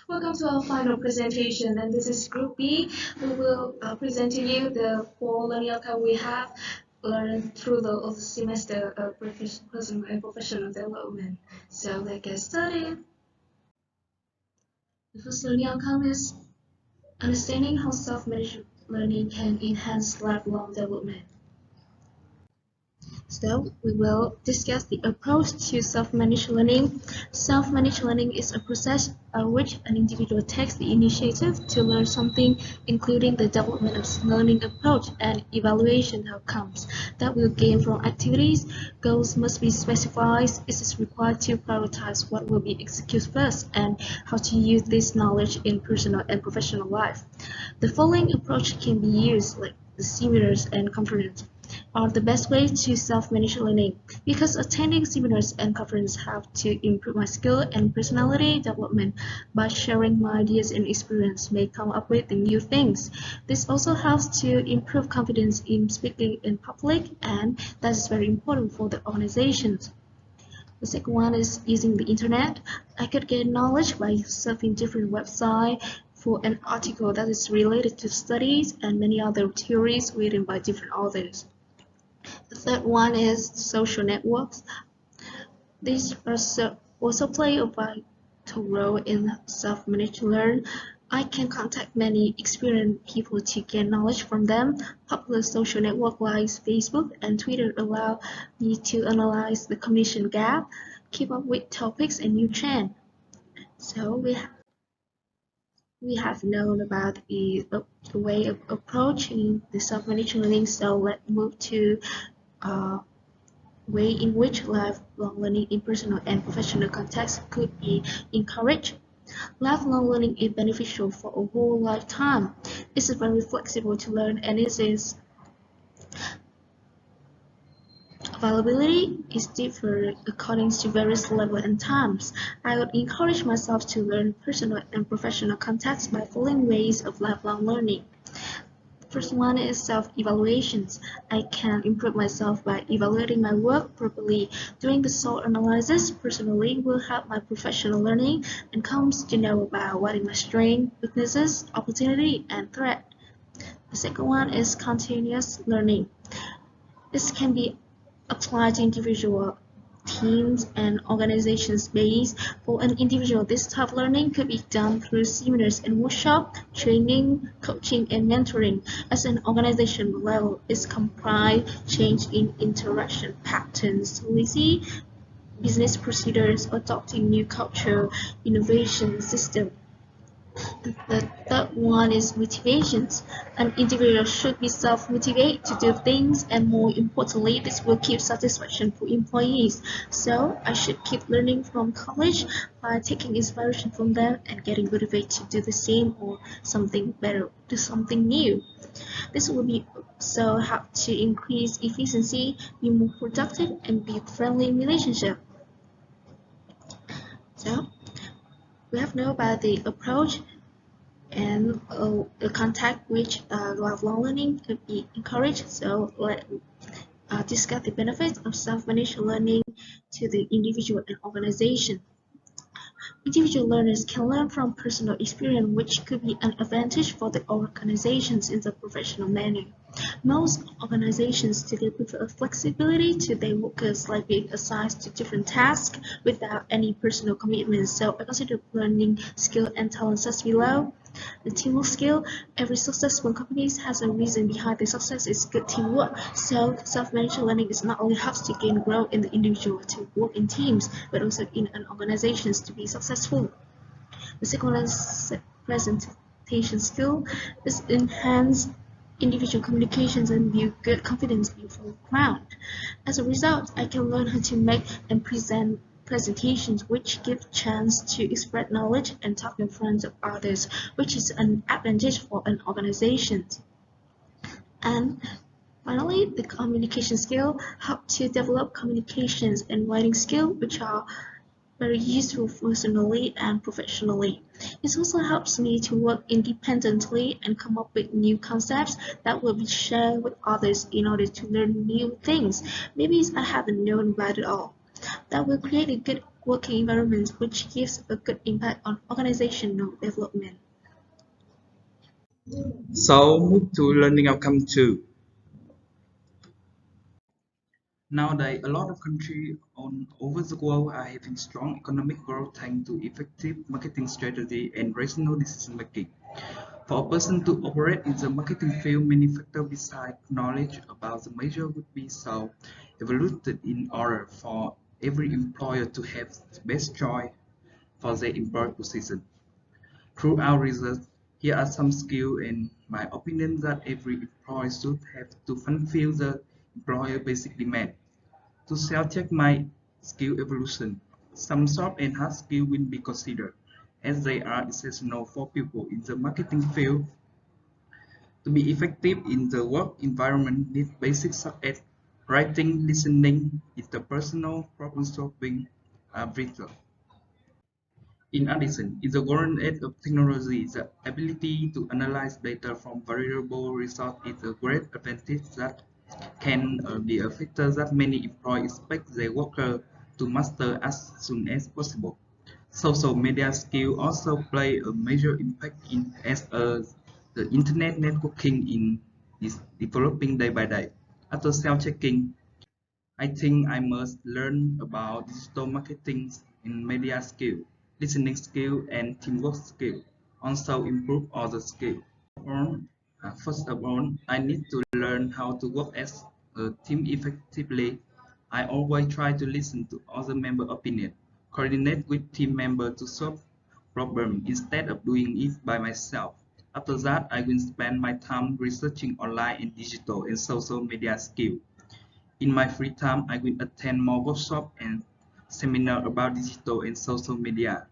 Welcome to our final presentation, and this is Group B. We will present to you the 4 learning outcomes we have learned through the semester of personal and professional development. So let's get started. The first learning outcome is understanding how self-managed learning can enhance lifelong development. So we will discuss the approach to self-managed learning. Self-managed learning is a process by which an individual takes the initiative to learn something, including the development of learning approach and evaluation outcomes that will gain from activities. Goals must be specified. It is required to prioritize what will be executed first and how to use this knowledge in personal and professional life. The following approach can be used, like the seminars and conferences, are the best way to self-manage learning, because attending seminars and conferences help to improve my skill and personality development. By sharing my ideas and experience may come up with new things. This also helps to improve confidence in speaking in public, and that is very important for the organizations. The second one is using the internet. I could gain knowledge by surfing different websites for an article that is related to studies and many other theories written by different authors. The third one is social networks. These also play a vital role in self-managed learning. I can contact many experienced people to gain knowledge from them. Popular social networks like Facebook and Twitter allow me to analyze the communication gap, keep up with topics and new trends. So we have known about the way of approaching the self-managed learning. So let's move to way in which lifelong learning in personal and professional contexts could be encouraged. Lifelong learning is beneficial for a whole lifetime. It's very flexible to learn, and its availability is different according to various levels and times. I would encourage myself to learn personal and professional contexts by following ways of lifelong learning. First one is self-evaluations. I can improve myself by evaluating my work properly. Doing the SWOT analysis personally will help my professional learning and comes to know about what is my strengths, weaknesses, opportunity, and threat. The second one is continuous learning. This can be applied to individual, teams, and organizations based. For an individual, this type of learning could be done through seminars and workshops, training, coaching, and mentoring. As an organization level, it comprises change in interaction patterns, policy, business procedures, adopting new culture, innovation system. The third one is motivations. An individual should be self-motivated to do things, and more importantly, this will keep satisfaction for employees. So I should keep learning from college by taking inspiration from them and getting motivated to do the same or something better, do something new. This will be so help to increase efficiency, be more productive, and build friendly relationship. So we have known about the approach and the contact which lifelong learning could be encouraged. So let's discuss the benefits of self-managed learning to the individual and organization. Individual learners can learn from personal experience, which could be an advantage for the organizations in the professional manner. Most organizations today prefer flexibility to their workers, like being assigned to different tasks without any personal commitment. So I consider learning skill and talents as below. The teamwork skill. Every successful company has a reason behind their success. Is good teamwork. So self-managed learning is not only helps to gain growth in the individual to work in teams, but also in an organization to be successful. The second one is presentation skill. This enhance individual communications and build good confidence before crowd. As a result, I can learn how to make and present presentations, which give chance to express knowledge and talk in front of others, which is an advantage for an organization. And finally, the communication skill help to develop communications and writing skill, which are very useful personally and professionally. It also helps me to work independently and come up with new concepts that will be shared with others in order to learn new things. Maybe I haven't known about it all. That will create a good working environment, which gives a good impact on organizational development. So move to learning outcome 2. Nowadays, a lot of countries on over the world are having strong economic growth thanks to effective marketing strategy and rational decision making. For a person to operate in the marketing field, many factors besides knowledge about the major would be so evaluated in order for every employer to have the best choice for their employee position. Through our research, here are some skills and my opinion that every employee should have to fulfill the employer basic demand. To self-check my skill evolution, some soft and hard skills will be considered, as they are essential for people in the marketing field to be effective in the work environment. Need basics such as writing, listening, interpersonal problem solving are vital. In addition, in the current age of technology, the ability to analyze data from variable results is a great advantage that can be a factor that many employees expect their worker to master as soon as possible. Social media skills also play a major impact in as the internet networking is developing day by day. After self-checking, I think I must learn about digital marketing and media skill, listening skill, and teamwork skill. Also improve other skills. First of all, I need to learn how to work as a team effectively. I always try to listen to other member opinion, coordinate with team member to solve problem instead of doing it by myself. After that, I will spend my time researching online and digital and social media skill. In my free time, I will attend more workshops and seminars about digital and social media.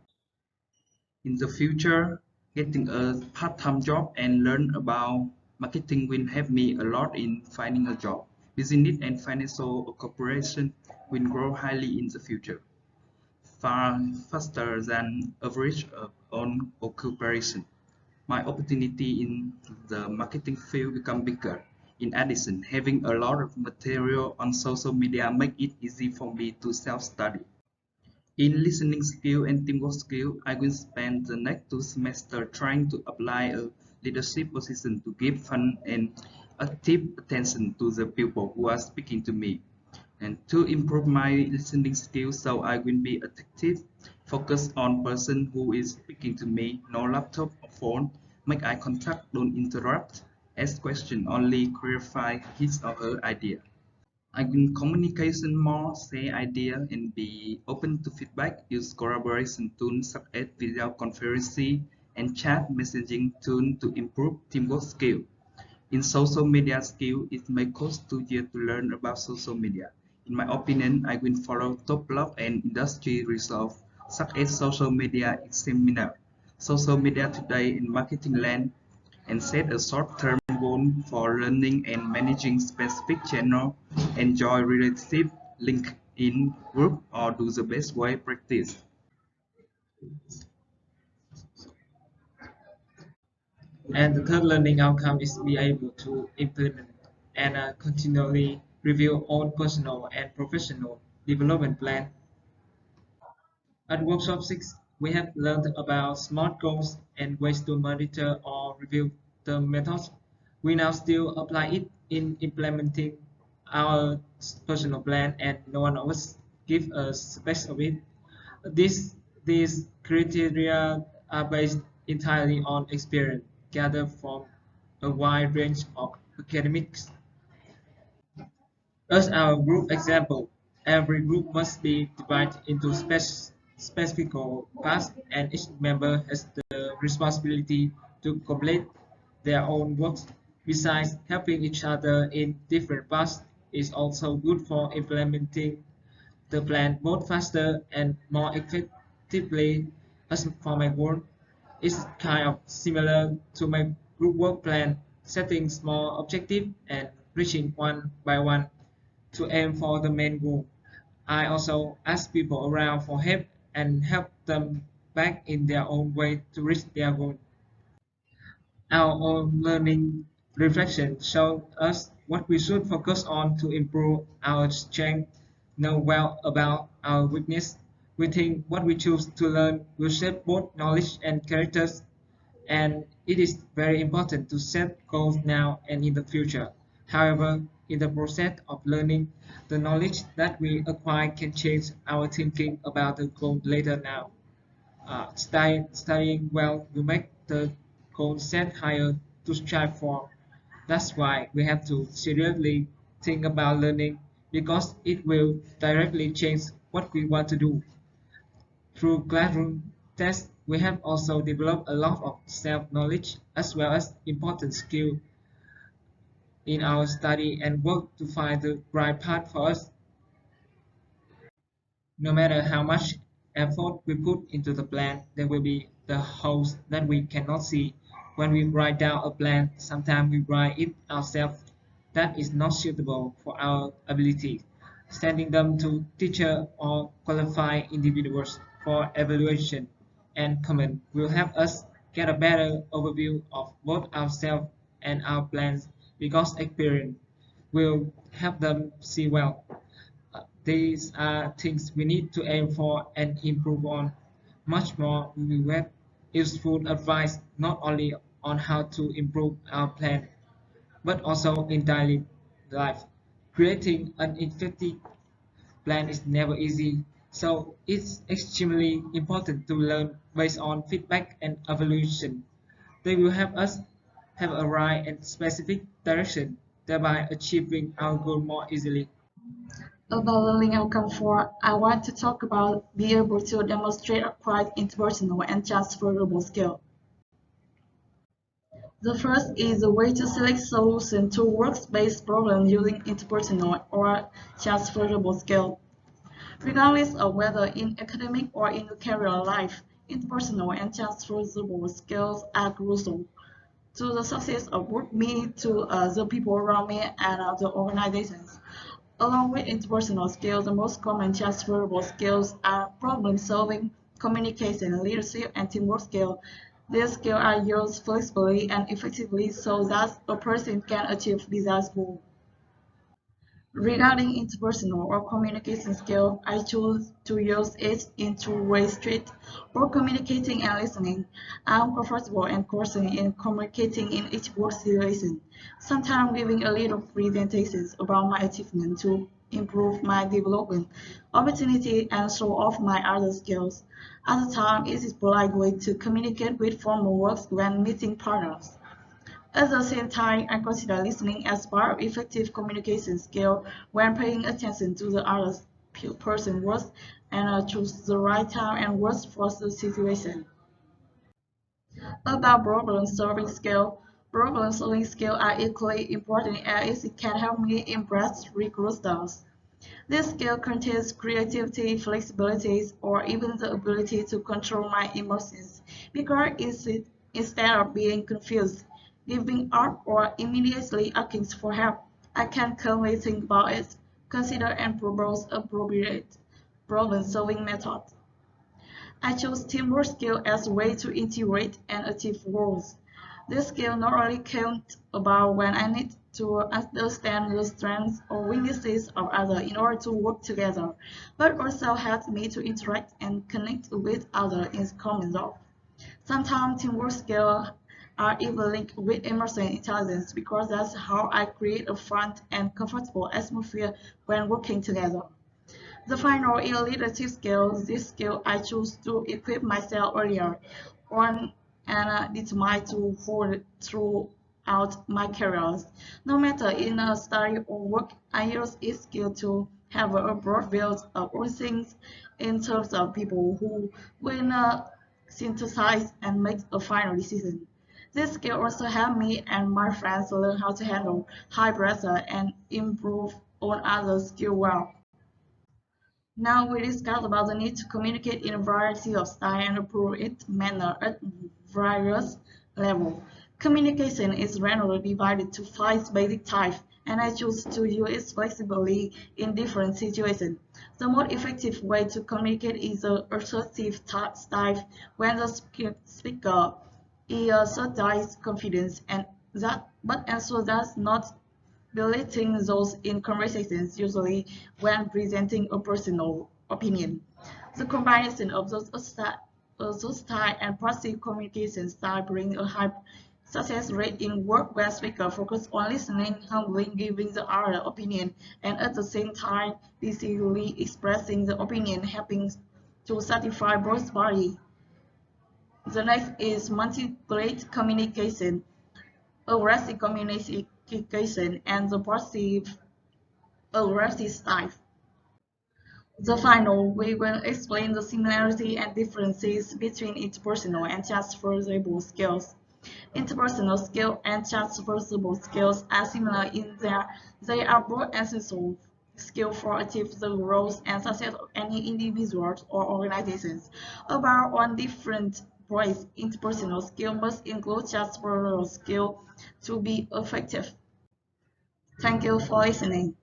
In the future, getting a part-time job and learn about marketing will help me a lot in finding a job. Business and financial cooperation will grow highly in the future, far faster than average on occupation. My opportunity in the marketing field become bigger. In addition, having a lot of material on social media make it easy for me to self-study. In listening skill and teamwork skill, I will spend the next 2 semesters trying to apply a leadership position to give fun and active attention to the people who are speaking to me. And to improve my listening skills so I will be attentive, focus on person who is speaking to me, no laptop or phone, make eye contact, don't interrupt, ask question, only clarify his or her idea. I can communication more, say idea, and be open to feedback. Use collaboration tools such as video conferencing and chat messaging tools to improve teamwork skill. In social media skill, it may cost 2 years to learn about social media. In my opinion, I will follow top blog and industry resources such as social media seminar, social media today in marketing land, and set a short-term goal for learning and managing specific channel. Enjoy relationship, link in group, or do the best way practice. And the third learning outcome is be able to implement and continually review own personal and professional development plan. At workshop 6, we have learned about SMART goals and ways to monitor or review the methods. We now still apply it in implementing our personal plan, and no one of us give us specs of it. This, these criteria are based entirely on experience gathered from a wide range of academics. As our group example, every group must be divided into specific parts, and each member has the responsibility to complete their own works. Besides, helping each other in different parts is also good for implementing the plan both faster and more effectively. As for my work, it's kind of similar to my group work plan, setting small objectives and reaching one by one to aim for the main goal. I also ask people around for help and help them back in their own way to reach their goal. Our own learning reflection shows us what we should focus on to improve our strength, know well about our weakness, We think what we choose to learn will shape both knowledge and characters, and it is very important to set goals now and in the future. However, in the process of learning, the knowledge that we acquire can change our thinking about the goal later now. Studying well will make the goal set higher to strive for. That's why we have to seriously think about learning because it will directly change what we want to do. Through classroom tests, we have also developed a lot of self-knowledge as well as important skill in our study and work to find the right path for us. No matter how much effort we put into the plan, there will be the holes that we cannot see. When we write down a plan, sometimes we write it ourselves that is not suitable for our ability. Sending them to teacher or qualified individuals for evaluation and comment will help us get a better overview of both ourselves and our plans because experience will help them see well. These are things we need to aim for and improve on. Much more we will get useful advice not only on how to improve our plan, but also in daily life. Creating an effective plan is never easy, so it's extremely important to learn based on feedback and evaluation. They will help us have a right and specific direction, thereby achieving our goal more easily. About learning outcome for, I want to talk about being able to demonstrate acquired interpersonal and transferable skill. The first is a way to select solution to works-based problems using interpersonal or transferable skill. Regardless of whether in academic or in career life, interpersonal and transferable skills are crucial to the success of both me, to the people around me, and the organizations. Along with interpersonal skills, the most common transferable skills are problem solving, communication, leadership, and teamwork skills. These skills are used flexibly and effectively so that a person can achieve desired goals. Regarding interpersonal or communication skill, I choose to use it in two-way street or communicating and listening. I'm comfortable and confident in communicating in each work situation, sometimes giving a little presentations about my achievement to improve my development opportunity and show off my other skills. At the time, it is polite way to communicate with formal works when meeting partners. At the same time, I consider listening as part of effective communication skill when paying attention to the other person's words and choose the right time and words for the situation. About problem-solving skill, problem-solving skills are equally important as it can help me impress recruiters. This skill contains creativity, flexibility, or even the ability to control my emotions because instead of being confused, giving up, or immediately asking for help, I can calmly think about it, consider and propose appropriate problem-solving methods. I chose teamwork skill as a way to integrate and achieve goals. This skill not only counts about when I need to understand the strengths or weaknesses of others in order to work together, but also helps me to interact and connect with others in common goals. Sometimes teamwork skills are even linked with emotional intelligence because that's how I create a fun and comfortable atmosphere when working together. The final is leadership skills. This skill I choose to equip myself earlier on and determined to hold throughout my careers. No matter in a study or work, I use this skill to have a broad view of all things in terms of people who will synthesize and make a final decision. This skill also helped me and my friends learn how to handle high pressure and improve on other skills well. Now we discuss about the need to communicate in a variety of style and appropriate manner at various levels. Communication is randomly divided to five basic types, and I choose to use it flexibly in different situations. The most effective way to communicate is the assertive style when the speaker asserts confidence and that, but also does not belittling those in conversations, usually when presenting a personal opinion. The combination of those style and passive communication style bring a high success rate in work where speakers focus on listening, humbly giving the other opinion, and at the same time decisively expressing the opinion, helping to satisfy both parties. The next is multi-grade communication, aggressive communication, and the passive aggressive style. The final, we will explain the similarity and differences between interpersonal and transferable skills. Interpersonal skills and transferable skills are similar in that they are both essential skills for achieving the growth and success of any individuals or organizations. About on different points, interpersonal skill must include transferable skill to be effective. Thank you for listening.